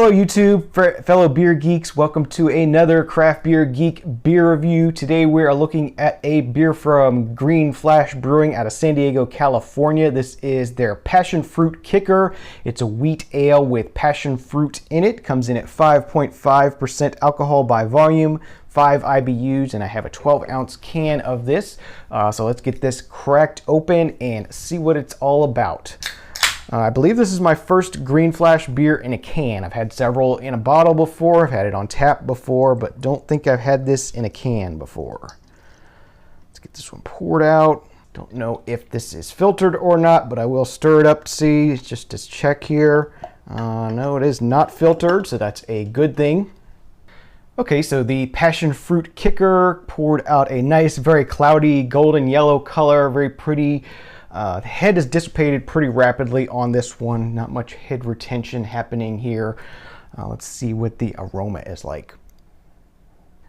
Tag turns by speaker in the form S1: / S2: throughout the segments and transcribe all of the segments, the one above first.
S1: Hello YouTube, fellow beer geeks. Welcome to another Craft Beer Geek beer review. Today we are looking at a beer from Green Flash Brewing out of San Diego, California. This is their Passion Fruit Kicker. It's a wheat ale with passion fruit in it. Comes in at 5.5% alcohol by volume, 5 IBUs, and I have a 12-ounce can of this. So let's get this cracked open and see what it's all about. I believe this is my first Green Flash beer in a can. I've had several in a bottle before. I've had it on tap before, but don't think I've had this in a can before. Let's get this one poured out. Don't know if this is filtered or not, but I will stir it up to see, just to check here. No, it is not filtered, so that's a good thing. Okay, so the Passion Fruit Kicker poured out a nice, very cloudy golden yellow color, very pretty. The head is dissipated pretty rapidly on this one. Not much head retention happening here. Let's see what the aroma is like.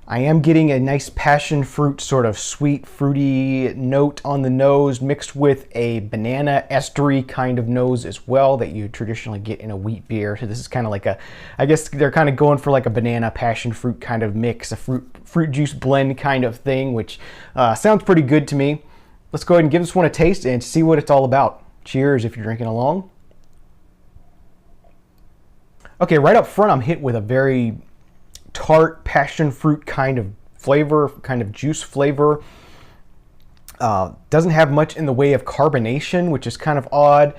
S1: I am getting a nice passion fruit, sort of sweet, fruity note on the nose, mixed with a banana estery kind of nose as well that you traditionally get in a wheat beer. So this is kind of like a, I guess they're kind of going for like a banana passion fruit kind of mix, a fruit juice blend kind of thing, which sounds pretty good to me. Let's go ahead and give this one a taste and see what it's all about. Cheers if you're drinking along. Okay, right up front I'm hit with a very tart passion fruit kind of flavor, kind of juice flavor. Doesn't have much in the way of carbonation, which is kind of odd.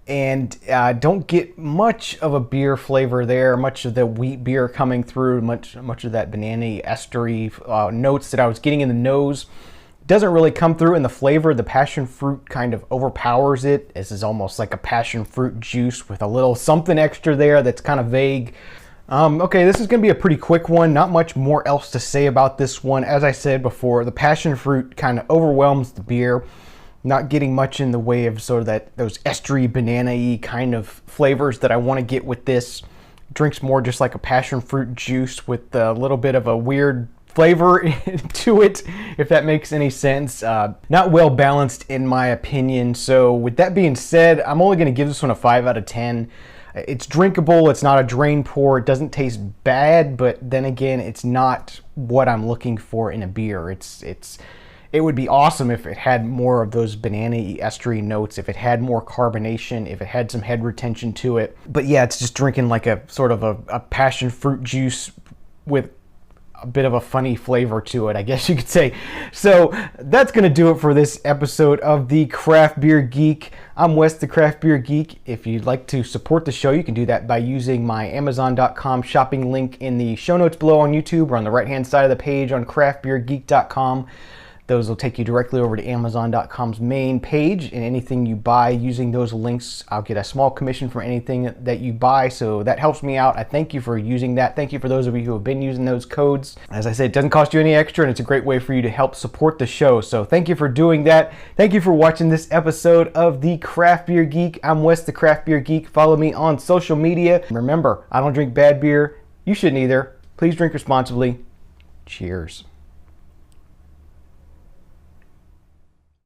S1: And don't get much of a beer flavor there, much of the wheat beer coming through, much of that banana estery notes that I was getting in the nose. Doesn't really come through in the flavor. The passion fruit kind of overpowers it. This is almost like a passion fruit juice with a little something extra there that's kind of vague. Okay, this is going to be a pretty quick one. Not much more else to say about this one. As I said before, the passion fruit kind of overwhelms the beer. Not getting much in the way of sort of those estery, banana-y kind of flavors that I want to get with this. Drinks more just like a passion fruit juice with a little bit of a weird flavor to it, if that makes any sense. Not well balanced in my opinion. So with that being said, I'm only going to give this one a 5 out of 10. It's drinkable. It's not a drain pour. It doesn't taste bad, but then again, it's not what I'm looking for in a beer. It would be awesome if it had more of those banana-y estery notes, if it had more carbonation, if it had some head retention to it. But yeah, it's just drinking like a sort of a passion fruit juice with a bit of a funny flavor to it, I guess you could say. So that's going to do it for this episode of the Craft Beer Geek. I'm Wes, the Craft Beer Geek. If you'd like to support the show, you can do that by using my Amazon.com shopping link in the show notes below on YouTube or on the right-hand side of the page on craftbeergeek.com. Those will take you directly over to Amazon.com's main page, and anything you buy using those links, I'll get a small commission for anything that you buy, so that helps me out. I thank you for using that. Thank you for those of you who have been using those codes. As I said, it doesn't cost you any extra, and it's a great way for you to help support the show, so thank you for doing that. Thank you for watching this episode of the Craft Beer Geek. I'm Wes, the Craft Beer Geek. Follow me on social media. Remember, I don't drink bad beer. You shouldn't either. Please drink responsibly. Cheers.